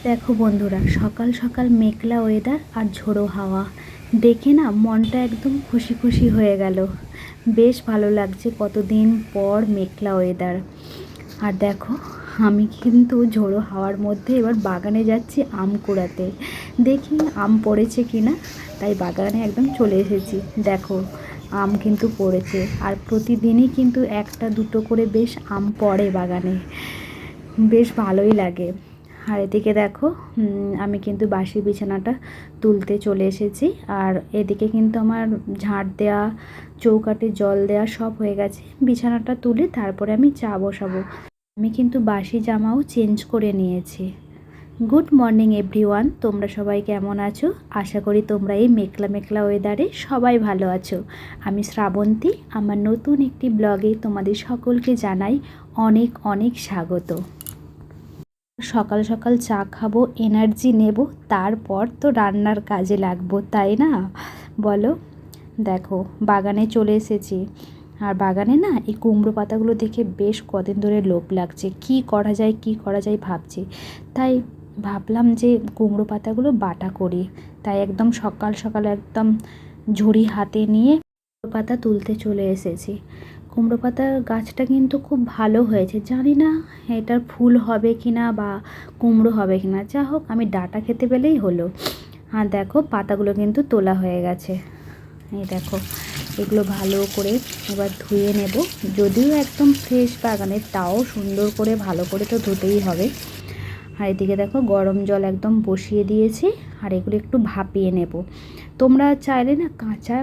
দেখো বন্ধুরা, সকাল সকাল মেঘলা ওয়েদার আর ঝোড়ো হাওয়া দেখে না মনটা একদম খুশি খুশি হয়ে গেল। বেশ ভালো লাগছে, কতদিন পর মেঘলা ওয়েদার। আর দেখো, আমি কিন্তু ঝোড়ো হাওয়ার মধ্যে এবার বাগানে যাচ্ছি আম কুড়াতে। দেখি আম পড়েছে কিনা, তাই বাগানে একদম চলে এসেছি। দেখো, আম কিন্তু পড়েছে, আর প্রতিদিনই কিন্তু একটা দুটো করে বেশ আম পড়ে বাগানে। বেশ ভালোই লাগে। আর এদিকে দেখো, আমি কিন্তু বাসি বিছানাটা তুলতে চলে এসেছি। আর এদিকে কিন্তু আমার ঝাঁট দেওয়া, চৌকাঠে জল দেওয়া সব হয়ে গেছে। বিছানাটা তুলে তারপরে আমি চা বসাবো। আমি কিন্তু বাসি জামাও চেঞ্জ করে নিয়েছি। গুড মর্নিং এভরিওয়ান, তোমরা সবাই কেমন আছো? আশা করি তোমরা এই মেঘলা মেঘলা ওয়েদারে সবাই ভালো আছো। আমি শ্রাবন্তী, আমার নতুন একটি ব্লগে তোমাদের সকলকে জানাই অনেক অনেক স্বাগত। সকাল সকাল চা খাবো, এনার্জি নেব, তারপর তো রান্নার কাজে লাগবো, তাই না বলো? দেখো, বাগানে চলে এসেছি। আর বাগানে না এই কুমড়ো পাতাগুলো দেখে বেশ কদিন ধরে লোভ লাগছে। কি করা যায় কি করা যায় ভাবছি। তাই ভাবলাম যে কুমড়ো পাতাগুলো বাটা করি। তাই একদম সকাল সকাল একদম ঝুড়ি হাতে নিয়ে কুমড়ো পাতা তুলতে চলে এসেছি। কুমড়ো পাতার গাছটা কিন্তু খুব ভালো হয়েছে, জানি না এটার ফুল হবে কি না বা কুমড়ো হবে কি না। যা হোক, আমি ডাঁটা খেতে পেলেই হলো। আর দেখো, পাতাগুলো কিন্তু তোলা হয়ে গেছে। এই দেখো, এগুলো ভালো করে এবার ধুয়ে নেব। যদিও একদম ফ্রেশ বাগানের, তাও সুন্দর করে ভালো করে তো ধুতেই হবে। আর এদিকে দেখো, গরম জল একদম বসিয়ে দিয়েছি। আর এগুলো একটু ভাপিয়ে নেব। তোমরা চাইলে না কাঁচা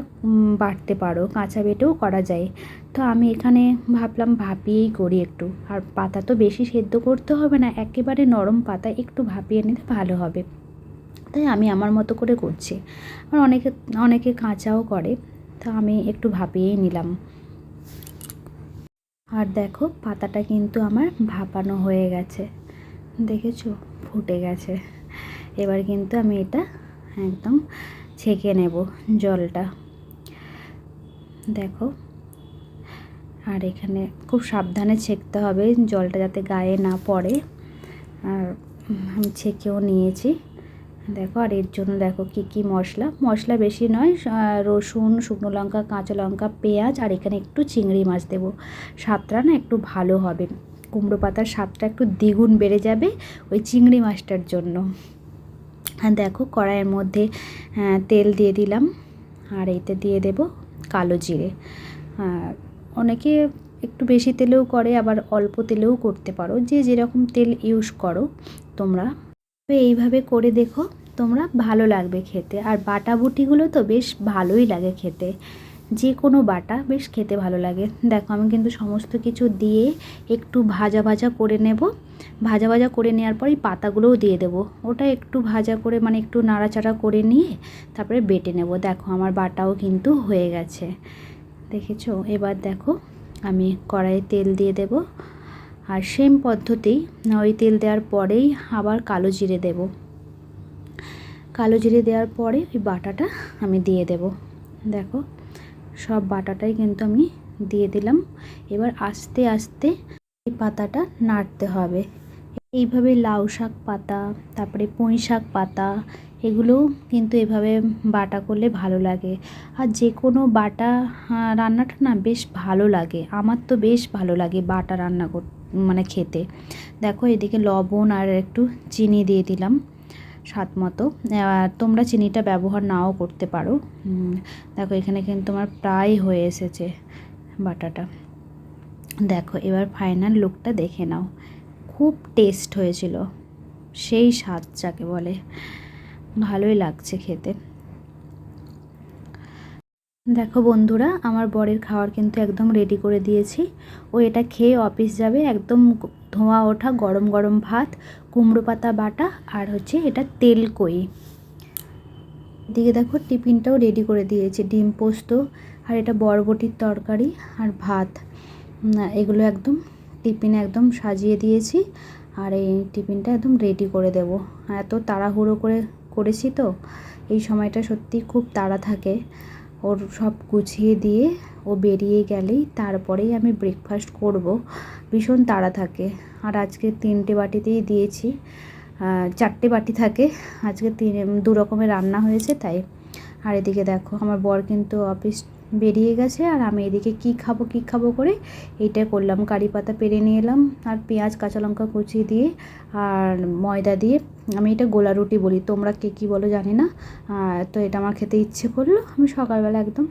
বাটতে পারো, কাঁচা বেটেও করা যায়। তো আমি এখানে ভাবলাম ভাপিয়েই করি একটু। আর পাতা তো বেশি সেদ্ধ করতে হবে না, একেবারে নরম পাতা, একটু ভাপিয়ে নিলে ভালো হবে। তাই আমি আমার মতো করে করছি। আর অনেকে অনেকে কাঁচাও করে, তো আমি একটু ভাপিয়েই নিলাম। আর দেখো, পাতাটা কিন্তু আমার ভাপানো হয়ে গেছে, দেখেছো ফুটে গেছে। এবার কিন্তু আমি এটা একদম ছেঁকে নেব জলটা। দেখো, আর এখানে খুব সাবধানে ছেঁকতে হবে, জলটা যাতে গায়ে না পড়ে। আর আমি ছেঁকেও নিয়েছি। দেখো, আর এর জন্য দেখো কি কি মশলা বেশি নয়, রসুন, শুকনো লঙ্কা, কাঁচা লঙ্কা, পেঁয়াজ, আর এখানে একটু চিংড়ি মাছ দেবো। স্বাদটা না একটু ভালো হবে, কুমড়ো পাতার স্বাদটা একটু দ্বিগুণ বেড়ে যাবে ওই চিংড়ি মাছটার জন্য। আর দেখো, কড়াইয়ের মধ্যে তেল দিয়ে দিলাম। আর এতে দিয়ে দেব কালো জিরে। অনেকে একটু বেশি তেলেও করে, আবার অল্প তেলেও করতে পারো, যে যেরকম তেল ইউজ করো তোমরা। এইভাবে করে দেখো, তোমরা ভালো লাগবে খেতে। আর বাটা বুটিগুলো তো বেশ ভালোই লাগে খেতে, যে কোনো বাটা বেশ খেতে ভালো লাগে। দেখো, আমি কিন্তু সমস্ত কিছু দিয়ে একটু ভাজা ভাজা করে নেব। ভাজা ভাজা করে নেওয়ার পর এই পাতাগুলোও দিয়ে দেবো। ওটা একটু ভাজা করে, মানে একটু নাড়াচাড়া করে নিয়ে তারপরে বেটে নেব। দেখো, আমার বাটাও কিন্তু হয়ে গেছে, দেখেছো? এবার দেখো, আমি কড়াইয়ে তেল দিয়ে দেব। আর সেম পদ্ধতি, ওই তেল দেওয়ার পরেই আবার কালো জিরে দেব। কালো জিরে দেওয়ার পরে ওই বাটাটা আমি দিয়ে দেব। দেখো, সব বাটাটাই কিন্তু আমি দিয়ে দিলাম। এবার আস্তে আস্তে এই পাতাটা নাড়তে হবে। এইভাবে লাউ শাক পাতা, তারপরে পুঁই শাক পাতা, এগুলোও কিন্তু এভাবে বাটা করলে ভালো লাগে। আর যে কোনো বাটা রান্নাটা না বেশ ভালো লাগে, আমার তো বেশ ভালো লাগে বাটা রান্না মানে খেতে। দেখো, এদিকে লবণ আর একটু চিনি দিয়ে দিলাম স্বাদ মতো। তোমরা চিনিটা ব্যবহার নাও করতে পারো। দেখো, এখানে কিন্তু আমার প্রায় হয়ে এসেছে বাটাটা। দেখো, এবার ফাইনাল লুকটা দেখে নাও। খুব টেস্ট হয়েছিল, সেই স্বাদ যাকে বলে, ভালোই লাগছে খেতে। দেখো বন্ধুরা, আমার বরের খাবার কিন্তু একদম রেডি করে দিয়েছি। ও এটা খেয়ে অফিস যাবে। একদম ধোঁয়া ওঠা গরম গরম ভাত, কুমড়ো পাতা বাটা, আর হচ্ছে এটা তেলকই। এদিকে দেখো, টিফিনটাও রেডি করে দিয়েছি, ডিম পোস্ত, আর এটা বরবটির তরকারি আর ভাত। এগুলো একদম টিফিনে একদম সাজিয়ে দিয়েছি। আর এই টিফিনটা একদম রেডি করে দেব। এত তাড়াহুড়ো করে করেছি তো, এই সময়টা সত্যি খুব তাড়া থাকে। ওর সব গুছিয়ে দিয়ে ও বেরিয়ে গেলেই তারপরেই আমি ব্রেকফাস্ট করব, ভীষণ তাড়া থাকে। আর আজকে 3টে বাটিতেই দিয়েছি। 4টে বাটি থাকে, আজকে 2 রকমের রান্না হয়েছে তাই। আর এদিকে দেখো আমার বর কিন্তু অফিস বেরিয়ে গেছে, আর আমি এদিকে কি খাবো করে এইটা করলাম। কারি পাতা পেরে নিয়ে এলাম আর পেঁয়াজ কাঁচা লঙ্কা কুচি দিয়ে আর ময়দা দিয়ে, আমি এটা গোলা রুটি বলি, তোমরা কে কী বলো জানি না। তো এটা আমার খেতে ইচ্ছে করলো, আমি সকালবেলা একদম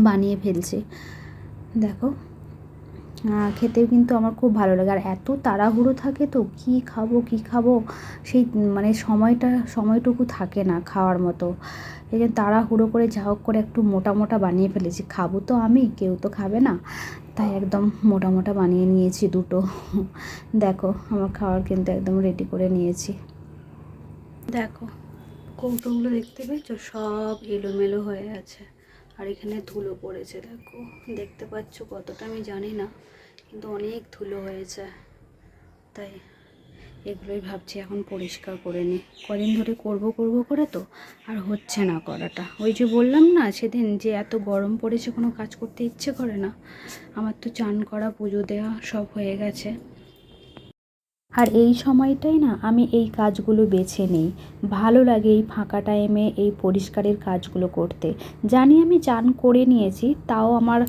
বানিয়ে ফেলছি। দেখো খেতেও কিন্তু আমার খুব ভালো লাগে। আর এত তাড়াহুড়ো থাকে তো কী খাবো সেই মানে সময়টুকু থাকে না খাওয়ার মতো। এই যে তাড়াহুড়ো করে যা হোক করে একটু মোটা বানিয়ে ফেলেছি, খাবো তো আমি, কেউ তো খাবে না, তাই একদম মোটা বানিয়ে নিয়েছি দুটো। দেখো আমার খাওয়ার কিন্তু একদম রেডি করে নিয়েছি। দেখো কৌটোগুলো দেখতে পেয়েছো, সব এলোমেলো হয়ে আছে, আর এখানে ধুলো পড়েছে। দেখতে পাচ্ছ কতটা আমি জানি না, কিন্তু অনেক ধুলো হয়েছে, তাই এগুলোই ভাবছি এখন পরিষ্কার করে নিই। কদিন ধরে করব করে তো আর হচ্ছে না করাটা। ওই যে বললাম না সেদিন যে এত গরম পড়েছে কোনো কাজ করতে ইচ্ছে করে না। আমার তো চান করা, পুজো দেওয়া সব হয়ে গেছে, আর এই সময়টাই না আমি এই কাজগুলো বেছে নিই। ভালো লাগে এই ফাঁকা টাইমে এই পরিষ্কারের কাজগুলো করতে। জানি আমি চান করে নিয়েছি, তাও আমার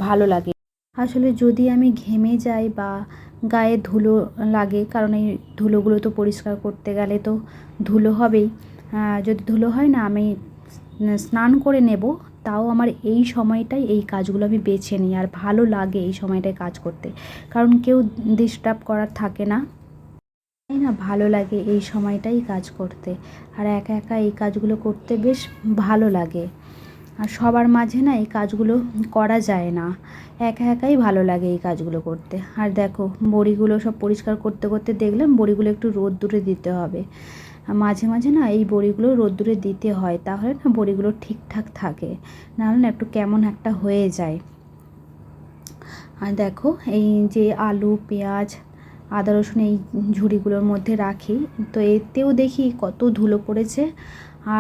ভালো লাগে। আসলে যদি আমি ঘেমে যাই বা গায়ে ধুলো লাগে, কারণ এই ধুলোগুলো তো পরিষ্কার করতে গেলে তো ধুলো হবেই, যদি ধুলো হয় না আমি স্নান করে নেব, তাও আমার এই সময়টাই এই কাজগুলো আমি বেছে নিই। আর ভালো লাগে এই সময়টায় কাজ করতে, কারণ কেউ ডিস্টার্ব করার থাকে না, তাই না? ভালো লাগে এই সময়টাই কাজ করতে। আর একা এই কাজগুলো করতে বেশ ভালো লাগে। আর সবার মাঝে না এই কাজগুলো করা যায় না, একাই ভালো লাগে এই কাজগুলো করতে। আর দেখো বড়িগুলো সব পরিষ্কার করতে দেখলাম বড়িগুলো একটু রোদ্দুরে দিতে হবে। মাঝে না এই বড়িগুলো রোদ্দুরে দিতে হয়, তাহলে না বড়িগুলো ঠিকঠাক থাকে, নাহলে না একটু কেমন একটা হয়ে যায়। আর দেখো এই যে আলু, পেঁয়াজ, আদা, রসুন এই ঝুড়িগুলোর মধ্যে রাখি, তো এতেও দেখি কত ধুলো পড়েছে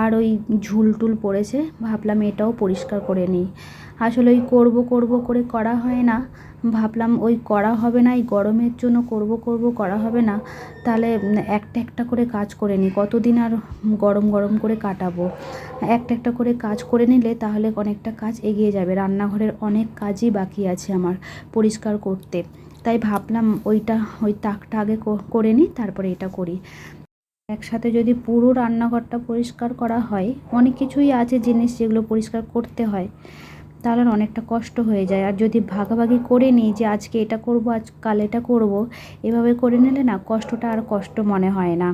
আর ওই ঝুলটুল পড়েছে। ভাবলাম এটাও পরিষ্কার করে নিই। আসলে ওই করব করে করা হয় না। ভাবলাম ওই করা হবে না, এই গরমের জন্য করব করা হবে না, তাহলে একটা করে কাজ করে নিই। কতদিন আর গরম করে কাটাবো। একটা করে কাজ করে নিলে তাহলে অনেকটা কাজ এগিয়ে যাবে। রান্নাঘরের অনেক কাজই বাকি আছে আমার পরিষ্কার করতে, তাই ভাবলাম ওই তাকটা আগে করে নিই, তারপরে এটা করি। একসাথে যদি পুরো রান্নাঘরটা পরিষ্কার করা হয়, অনেক কিছুই আছে জিনিস যেগুলো পরিষ্কার করতে হয়, তাহলে অনেকটা কষ্ট হয়ে যায়। আর যদি ভাগাভাগি করে নিই যে আজকে এটা করব, কাল এটা করব, এভাবে করে নিলে না কষ্টটা আর কষ্ট মনে হয় না।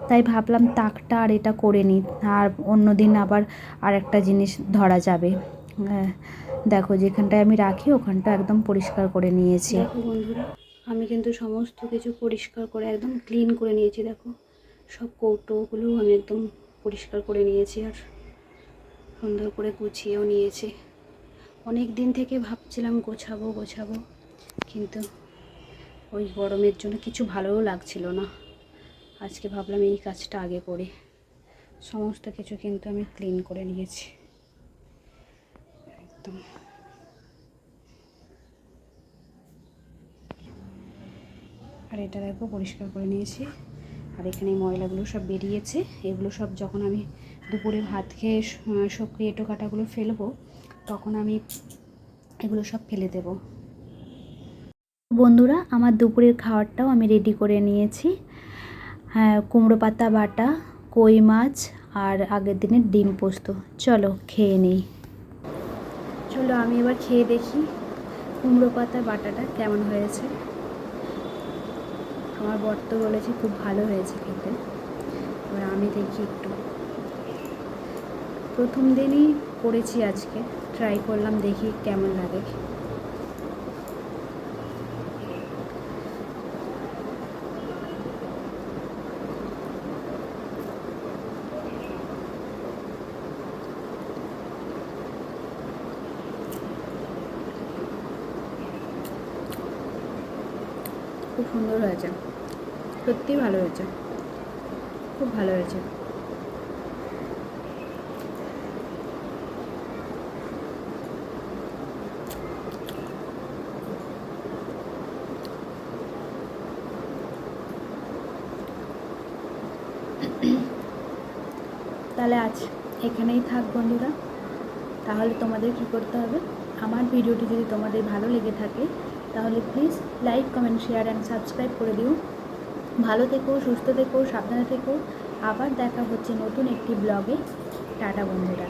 তাই ভাবলাম তাকটা আর এটা করে নিই, আর অন্য দিন আবার আর একটা জিনিস ধরা যাবে। দেখো যেখানটায় আমি রাখি ওখানটা একদম পরিষ্কার করে নিয়েছি। দেখো বন্ধুরা, আমি কিন্তু সমস্ত কিছু পরিষ্কার করে একদম ক্লিন করে নিয়েছি। দেখো সব কৌটোগুলো আমি একদম পরিষ্কার করে নিয়েছি, আর সুন্দর করে গুছিয়েও নিয়েছি। অনেক দিন থেকে ভাবছিলাম গোছাবো, কিন্তু ওই গরমের জন্য কিছু ভালোও লাগছিল না। আজকে ভাবলাম এই কাজটা আগে করি। সমস্ত কিছু কিন্তু আমি ক্লিন করে নিয়েছি একদম। আর এটা দেখো পরিষ্কার করে নিয়েছি। আর এখানে ময়লাগুলো সব বেরিয়েছে, এগুলো সব যখন আমি দুপুরে ভাত খেয়ে সব এঁটো কাটাগুলো ফেলবো, তখন আমি এগুলো সব ফেলে দেব। বন্ধুরা আমার দুপুরের খাবারটাও আমি রেডি করে নিয়েছি। কুমড়ো পাতা বাটা, কই মাছ আর আগের দিনের ডিম পোস্ত। চলো খেয়ে নিই। চলো আমি এবার খেয়ে দেখি কুমড়ো পাতা বাটাটা কেমন হয়েছে। আমার বর তো বলেছে খুব ভালো হয়েছে খেতে, এবার আমি দেখি একটু। প্রথম দিনই করেছি আজকে, ট্রাই করলাম, দেখি কেমন লাগে। খুব সুন্দর হয়েছে, সত্যিই ভালো হয়েছে, খুব ভালো হয়েছে। তাহলে আজ এখানেই থাক বন্ধুরা। তাহলে তোমাদের কী করতে হবে, আমার ভিডিওটি যদি তোমাদের ভালো লেগে থাকে তাহলে please like, comment, share and subscribe করে দিও। ভালো থেকো, সুস্থ থেকো, সাবধানে থেকো। আবার দেখা হচ্ছে নতুন একটি ব্লগে। টাটা বন্ধুরা।